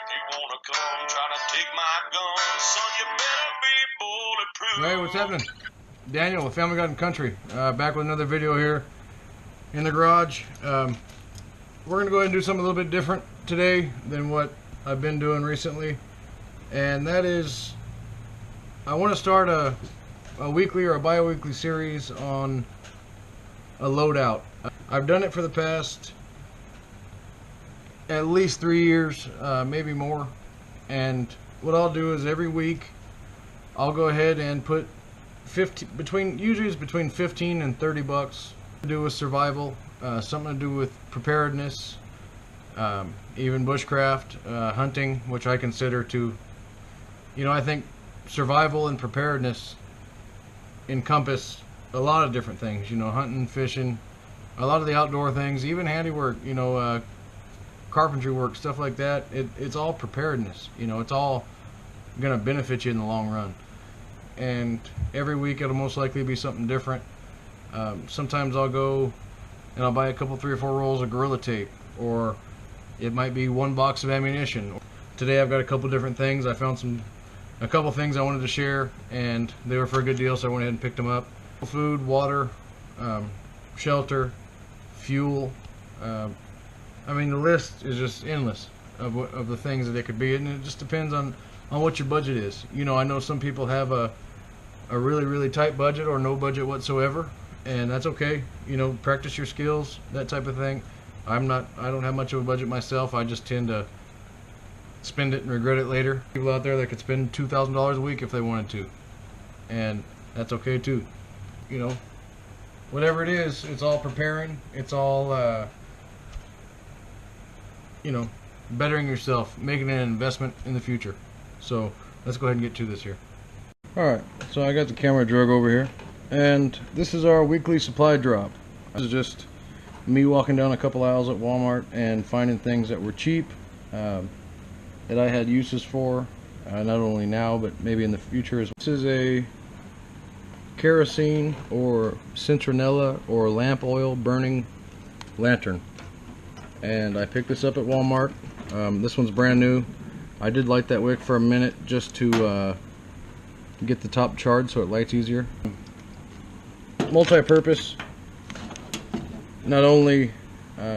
you wanna come try to take my gun, son, you better be bulletproof. Hey, what's happening? Daniel with Family Garden Country, back with another video here in the garage. We're gonna go ahead and do something a little bit different today than what I've been doing recently, and that is I want to start a weekly or a bi-weekly series on a loadout. I've done it for the past at least 3 years, maybe more, and what I'll do is every week I'll go ahead and put usually it's between 15 and 30 bucks to do with survival, something to do with preparedness, even bushcraft, hunting, which I consider to, I think survival and preparedness encompass a lot of different things, hunting, fishing, a lot of the outdoor things, even handiwork, carpentry work, stuff like that. It's all preparedness. It's all gonna benefit you in the long run, and every week it'll most likely be something different. Sometimes I'll go and I'll buy a couple, 3 or 4 rolls of gorilla tape, or it might be 1 box of ammunition. Today I've got a couple different things. I found a couple things I wanted to share, and they were for a good deal, so I went ahead and picked them up. Food, water, shelter, fuel. I mean, the list is just endless of the things that it could be, and it just depends on what your budget is. I know some people have a really, really tight budget or no budget whatsoever, and that's okay. Practice your skills, that type of thing. I don't have much of a budget myself. I just tend to spend it and regret it later. People out there that could spend $2,000 a week if they wanted to, and that's okay too. Whatever it is, it's all preparing. It's all bettering yourself, making an investment in the future. So let's go ahead and get to this here. Alright, so I got the camera drug over here, and this is our weekly supply drop. This is just me walking down a couple aisles at Walmart and finding things that were cheap, that I had uses for, not only now but maybe in the future as well. This is a kerosene or citronella or lamp oil burning lantern, and I picked this up at Walmart. This one's brand new. I did light that wick for a minute just to get the top charred so it lights easier. Multi-purpose, not only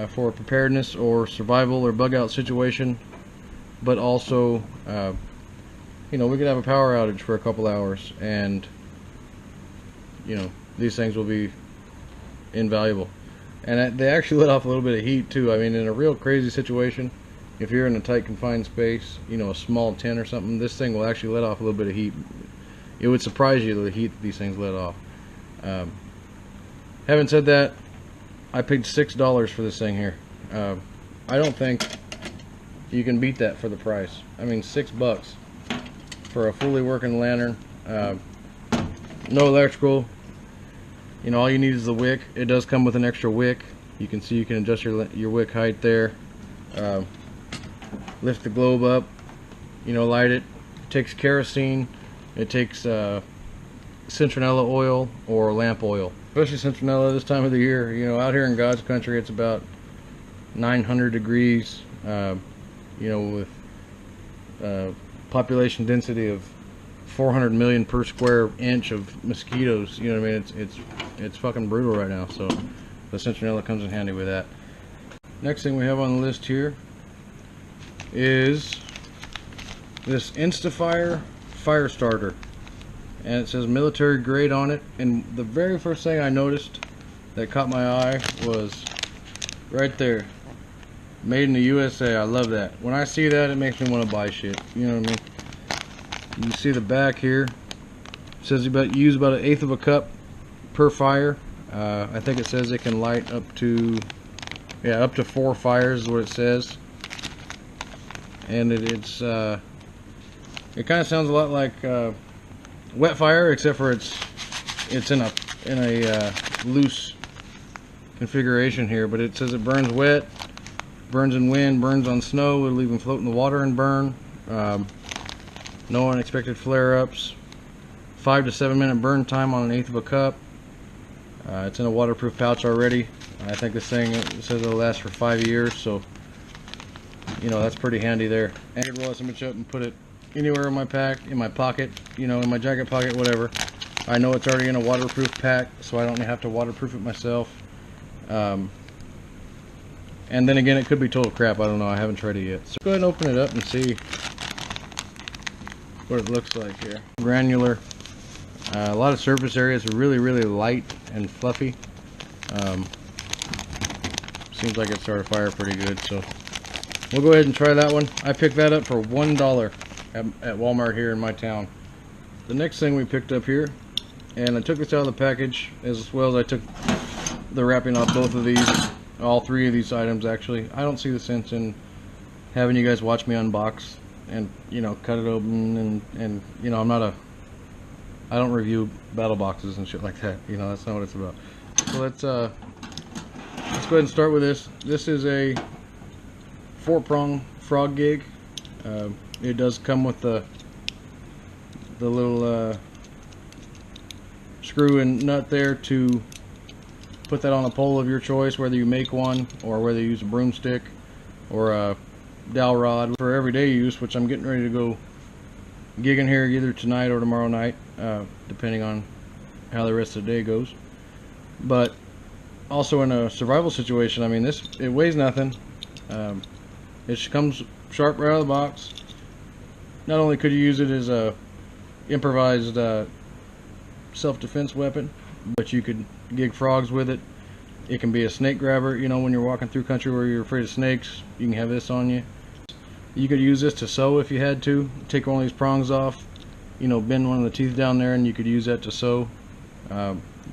for preparedness or survival or bug out situation, but also we could have a power outage for a couple hours, and these things will be invaluable. And they actually let off a little bit of heat too. I mean, in a real crazy situation, if you're in a tight confined space, a small tent or something, this thing will actually let off a little bit of heat. It would surprise you the heat that these things let off. Having said that, I paid $6 for this thing here. I don't think you can beat that for the price. I mean, $6 for a fully working lantern. No electrical. All you need is the wick. It does come with an extra wick. You can see you can adjust your wick height there. Lift the globe up, light it. It takes kerosene. It takes citronella oil or lamp oil, especially citronella this time of the year. Out here in God's country, it's about 900 degrees. With population density of 400 million per square inch of mosquitoes. What I mean? It's fucking brutal right now. So the citronella comes in handy with that. Next thing we have on the list here is this Instafire Firestarter, and it says military grade on it. And the very first thing I noticed that caught my eye was right there, made in the USA. I love that. When I see that, it makes me want to buy shit. You know what I mean? You can see the back here. It says you use about 1/8 of a cup per fire. I think it says it can light up to 4 fires is what it says. And it kind of sounds a lot like wet fire, except for it's in a loose configuration here. But it says it burns wet, burns in wind, burns on snow. It'll even float in the water and burn. No unexpected flare-ups. 5 to 7 minute burn time on 1/8 of a cup. It's in a waterproof pouch already. I think this thing, it says it'll last for 5 years, so you know, that's pretty handy there. And I could roll that much up and put it anywhere in my pack, in my pocket, you know, in my jacket pocket, whatever. I know it's already in a waterproof pack, so I don't have to waterproof it myself. And then again, it could be total crap. I don't know. I haven't tried it yet. So go ahead and open it up and see what it looks like here. Granular. A lot of surface areas are really, really light and fluffy. Seems like it started fire pretty good, so we'll go ahead and try that one. I picked that up for $1 at Walmart here in my town. The next thing we picked up here, and I took this out of the package as well as I took the wrapping off both of these, all three of these items actually. I don't see the sense in having you guys watch me unbox and, you know, cut it open and you know, I don't review battle boxes and shit like that. You know, that's not what it's about. So let's go ahead and start with this. This is a 4-prong frog gig. It does come with the little screw and nut there to put that on a pole of your choice, whether you make one or whether you use a broomstick or a dowel rod for everyday use, which I'm getting ready to go gigging here either tonight or tomorrow night, depending on how the rest of the day goes. But also in a survival situation, I mean, it weighs nothing. It comes sharp right out of the box. Not only could you use it as a improvised self-defense weapon, but you could gig frogs with it. It can be a snake grabber, you know, when you're walking through country where you're afraid of snakes, you can have this on you. You could use this to sew if you had to. Take one of these prongs off, you know, bend one of the teeth down there, and you could use that to sew.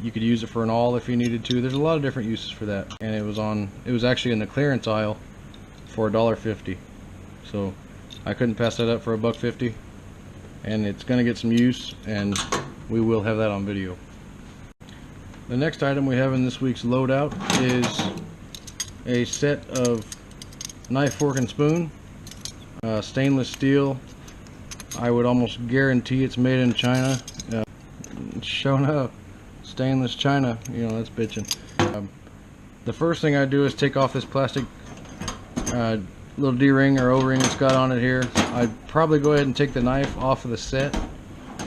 You could use it for an awl if you needed to. There's a lot of different uses for that. And it was actually in the clearance aisle for $1.50. So I couldn't pass that up for $1.50. And it's going to get some use, and we will have that on video. The next item we have in this week's loadout is a set of knife, fork, and spoon. Stainless steel. I would almost guarantee it's made in China. Showing up. Stainless China, you know, that's bitching. The first thing I do is take off this plastic little D-ring or O-ring it's got on it here. I'd probably go ahead and take the knife off of the set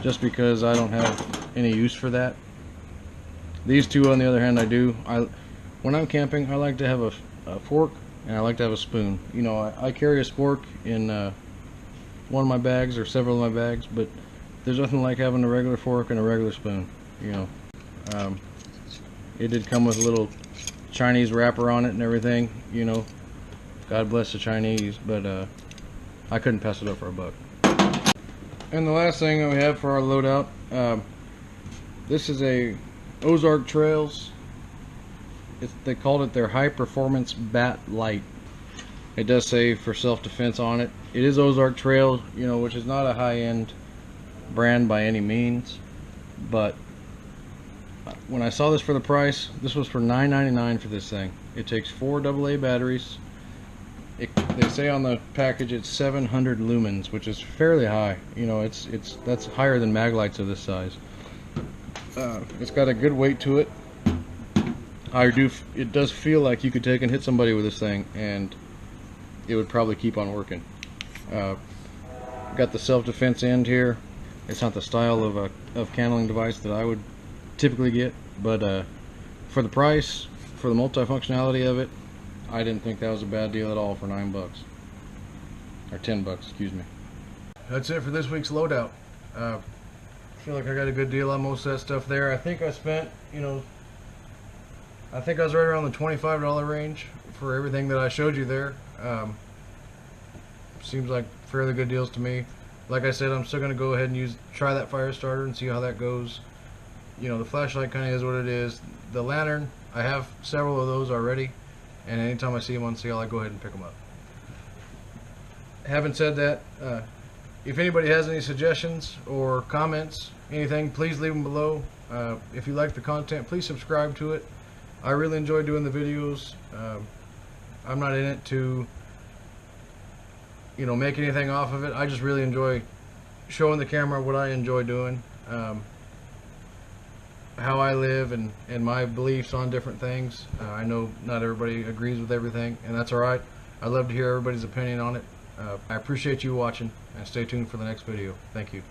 just because I don't have any use for that. These two, on the other hand, I do. When I'm camping, I like to have a fork and I like to have a spoon. You know, I carry a spork in one of my bags or several of my bags, but there's nothing like having a regular fork and a regular spoon, you know. It did come with a little Chinese wrapper on it and everything, you know. God bless the Chinese, but I couldn't pass it up for $1. And the last thing that we have for our loadout, this is a Ozark Trails. They called it their high performance bat light. It does say for self-defense on it. It is Ozark Trail, you know, which is not a high-end brand by any means, but when I saw this for the price, this was for $9.99 for this thing. It takes 4 AA batteries. They say on the package it's 700 lumens, which is fairly high. You know, that's higher than mag lights of this size. It's got a good weight to it. It does feel like you could take and hit somebody with this thing, and it would probably keep on working. Got the self-defense end here. It's not the style of candling device that I would typically get, but for the price, for the multi-functionality of it, I didn't think that was a bad deal at all for $9 or $10, excuse me. That's it for this week's loadout. I feel like I got a good deal on most of that stuff there. I think I spent, you know, I think I was right around the $25 range for everything that I showed you there. Seems like fairly good deals to me. Like I said, I'm still going to go ahead and try that Firestarter and see how that goes. You know, the flashlight kind of is what it is. The lantern, I have several of those already, and anytime I see them on sale, I go ahead and pick them up. Having said that, if anybody has any suggestions or comments, anything, please leave them below. If you like the content, please subscribe to it. I really enjoy doing the videos. I'm not in it to, you know, make anything off of it. I just really enjoy showing the camera what I enjoy doing, how I live and my beliefs on different things. I know not everybody agrees with everything, and that's alright. I'd love to hear everybody's opinion on it. I appreciate you watching, and stay tuned for the next video. Thank you.